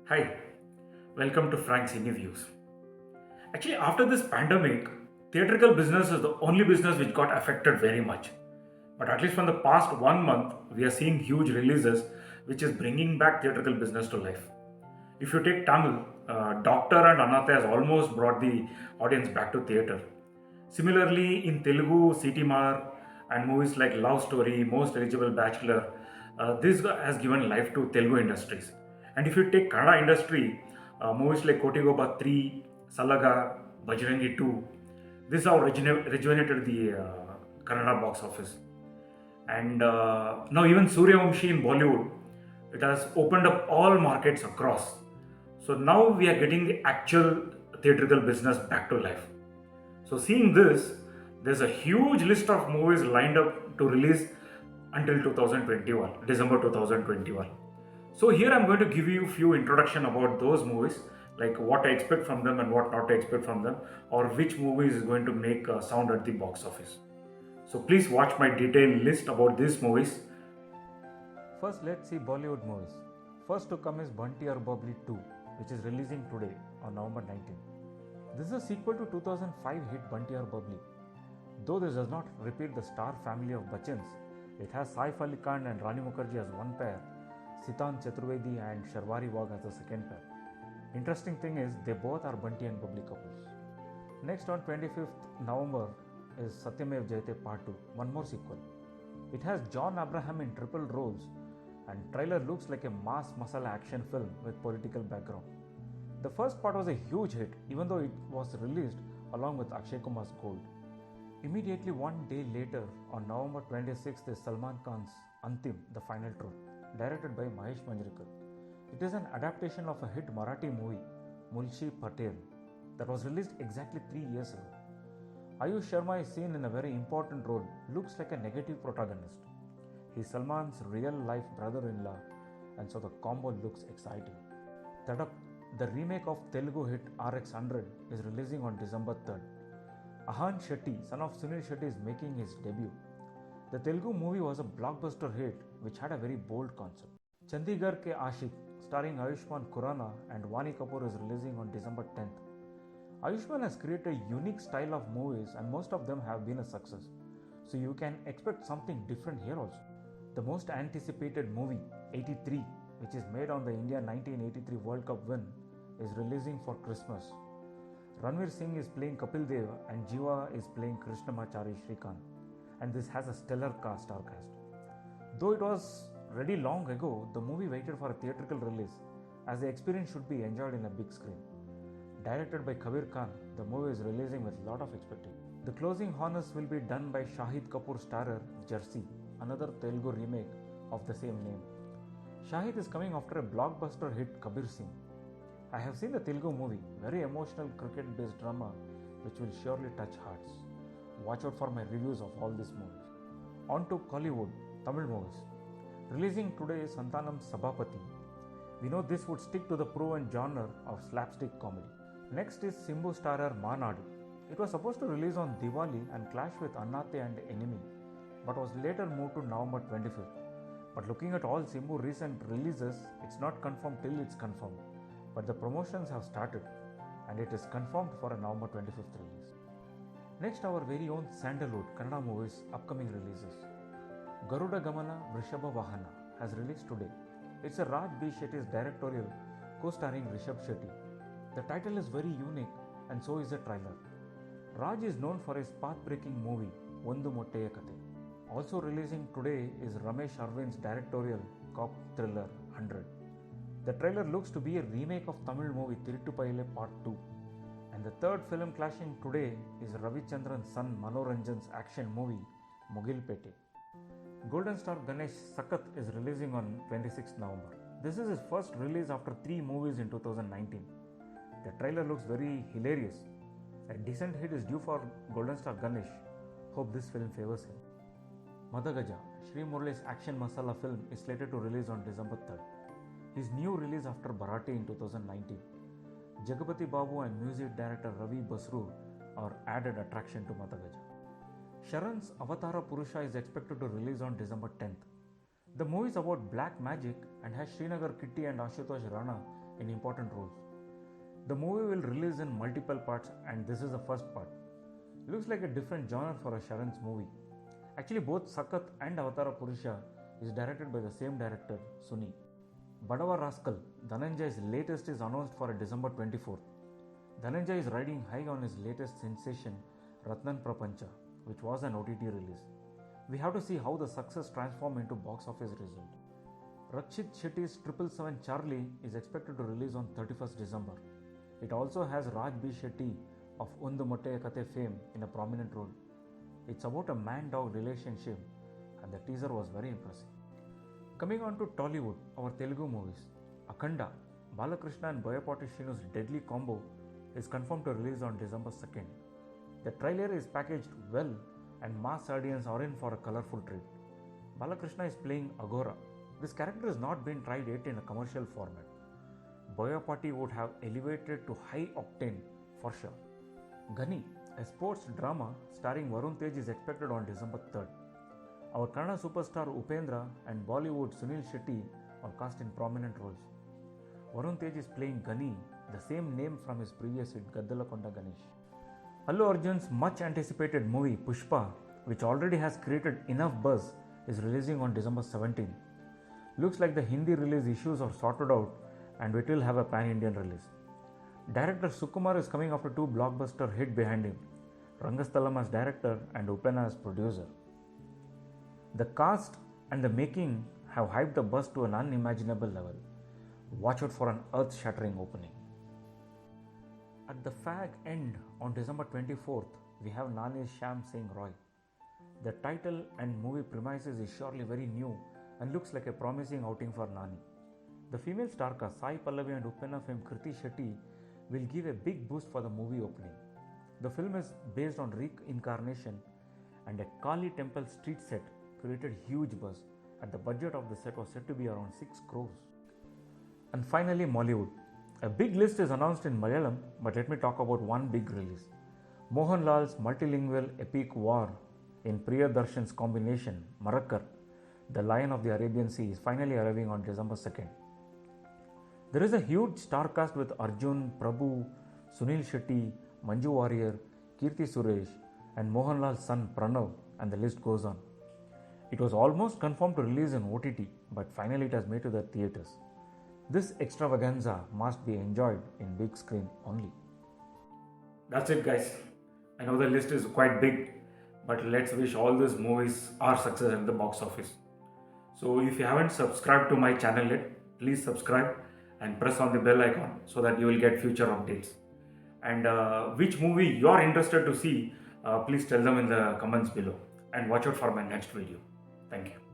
Hi, welcome to Frank's Interviews. Actually, after this pandemic, theatrical business is the only business which got affected very much. But at least from the past 1 month, we are seeing huge releases, which is bringing back theatrical business to life. If you take Tamil, Doctor and Anatha has almost brought the audience back to theatre. Similarly, in Telugu, Mar and movies like Love Story, Most Eligible Bachelor, this has given life to Telugu industries. And if you take Kannada industry, movies like Kotigoba 3, Salaga, Bajrangi 2, this have rejuvenated the Kannada box office. And now even Suryavamshi in Bollywood, it has opened up all markets across. So now we are getting the actual theatrical business back to life. So seeing this, there's a huge list of movies lined up to release until 2021, December 2021. So here I'm going to give you a few introduction about those movies, like what I expect from them and what not to expect from them, or which movie is going to make a sound at the box office. So please watch my detailed list about these movies. First, let's see Bollywood movies. First to come is Bunty or Bubbly 2, which is releasing today on November 19th. This is a sequel to 2005 hit Bunty or Bubbly. Though this does not repeat the star family of Bachchans, it has Saif Ali Khan and Rani Mukherjee as one pair, Sitan Chaturvedi and Sharwari Wagh as the second pair. Interesting thing is they both are Bunty and Bubbly couples. Next on 25th November is Satyamev Jayate Part 2, one more sequel. It has John Abraham in triple roles and trailer looks like a mass muscle action film with political background. The first part was a huge hit even though it was released along with Akshay Kumar's Gold. Immediately one day later on November 26th is Salman Khan's Antim, The Final Truth, directed by Mahesh Manjrekar. It is an adaptation of a hit Marathi movie, Mulshi Patel, that was released exactly 3 years ago. Ayush Sharma is seen in a very important role, looks like a negative protagonist. He's Salman's real life brother in law, and so the combo looks exciting. Tadak, the remake of Telugu hit RX 100, is releasing on December 3rd. Ahan Shetty, son of Sunil Shetty, is making his debut. The Telugu movie was a blockbuster hit which had a very bold concept. Chandigarh Ke Ashik, starring Ayushmann Khurrana and Vani Kapoor, is releasing on December 10th. Ayushmann has created a unique style of movies and most of them have been a success. So you can expect something different here also. The most anticipated movie, 83, which is made on the India 1983 World Cup win, is releasing for Christmas. Ranveer Singh is playing Kapil Dev and Jiva is playing Krishnamachari Shrikant, and this has a stellar star cast. Though it was ready long ago, the movie waited for a theatrical release as the experience should be enjoyed in a big screen. Directed by Kabir Khan, the movie is releasing with a lot of expectation. The closing honors will be done by Shahid Kapoor starrer Jersey, another Telugu remake of the same name. Shahid is coming after a blockbuster hit Kabir Singh. I have seen the Telugu movie, very emotional cricket based drama which will surely touch hearts. Watch out for my reviews of all these movies. On to Kollywood, Tamil movies. Releasing today is Santanam Sabapati. We know this would stick to the proven genre of slapstick comedy. Next is Simbu starrer Manadu. It was supposed to release on Diwali and clash with Annathe and Enemy, but was later moved to November 25th. But looking at all Simbu recent releases, it's not confirmed till it's confirmed. But the promotions have started and it is confirmed for a November 25th release. Next, our very own Sandalwood Kannada movies upcoming releases. Garuda Gamana Vrishabha Vahana has released today. It's a Raj B. Shetty's directorial co-starring Rishabh Shetty. The title is very unique and so is the trailer. Raj is known for his path-breaking movie Ondu Motteya Kate. Also releasing today is Ramesh Arvind's directorial cop thriller 100. The trailer looks to be a remake of Tamil movie Thirittu Payile Part 2. And the third film clashing today is Ravichandran's son Manoranjan's action movie Mugilpete. Golden Star Ganesh Sakat is releasing on 26th November. This is his first release after 3 movies in 2019. The trailer looks very hilarious. A decent hit is due for Golden Star Ganesh. Hope this film favors him. Madagaja, Sri Murali's action masala film, is slated to release on December 3rd. His new release after Bharati in 2019. Jagapati Babu and music director Ravi Basrur are added attraction to Madagaja. Sharan's Avatara Purusha is expected to release on December 10th. The movie is about black magic and has Srinagar Kitty and Ashutosh Rana in important roles. The movie will release in multiple parts and this is the first part. Looks like a different genre for a Sharan's movie. Actually, both Sakat and Avatara Purusha is directed by the same director, Suni. Badava Rascal, Dhananjay's latest, is announced for December 24th. Dhananjay is riding high on his latest sensation, Ratnan Prapancha, which was an OTT release. We have to see how the success transforms into box office result. Rakshit Shetty's 777 Charlie is expected to release on 31st December. It also has Raj B. Shetty of Undu Motte Kate fame in a prominent role. It's about a man-dog relationship and the teaser was very impressive. Coming on to Tollywood, our Telugu movies. Akhanda, Balakrishna and Boyapati Shrinu's deadly combo is confirmed to release on December 2nd. The trailer is packaged well and mass audience are in for a colorful treat. Balakrishna is playing Agora. This character has not been tried yet in a commercial format. Boyapati would have elevated to high octane for sure. Gunny, a sports drama starring Varun Tej, is expected on December 3rd. Our Kannada superstar Upendra and Bollywood Sunil Shetty are cast in prominent roles. Varun Tej is playing Gunny, the same name from his previous hit Gaddalakonda Ganesh. Allu Arjun's much anticipated movie Pushpa, which already has created enough buzz, is releasing on December 17th. Looks like the Hindi release issues are sorted out and it will have a pan-Indian release. Director Sukumar is coming after two blockbuster hit behind him, Rangasthalam as director and Upenna as producer. The cast and the making have hyped the buzz to an unimaginable level. Watch out for an earth-shattering opening. At the fag end on December 24th, we have Nani's Sham Singh Roy. The title and movie premises is surely very new and looks like a promising outing for Nani. The female star cast Sai Pallavi and Upenna fame Kriti Shetty will give a big boost for the movie opening. The film is based on reincarnation and a Kali temple street set created huge buzz and the budget of the set was said to be around 6 crores. And finally, Mollywood. A big list is announced in Malayalam, but let me talk about one big release. Mohanlal's multilingual epic war in Priyadarshan's combination, Marakkar, The Lion of the Arabian Sea, is finally arriving on December 2nd. There is a huge star cast with Arjun, Prabhu, Sunil Shetty, Manju Warrier, Kirti Suresh, and Mohanlal's son Pranav, and the list goes on. It was almost confirmed to release in OTT, but finally it has made to the theatres. This extravaganza must be enjoyed in big screen only. That's it, guys. I know the list is quite big, but let's wish all these movies are success at the box office. So if you haven't subscribed to my channel yet, please subscribe and press on the bell icon so that you will get future updates. And which movie you are interested to see, please tell them in the comments below. And watch out for my next video. Thank you.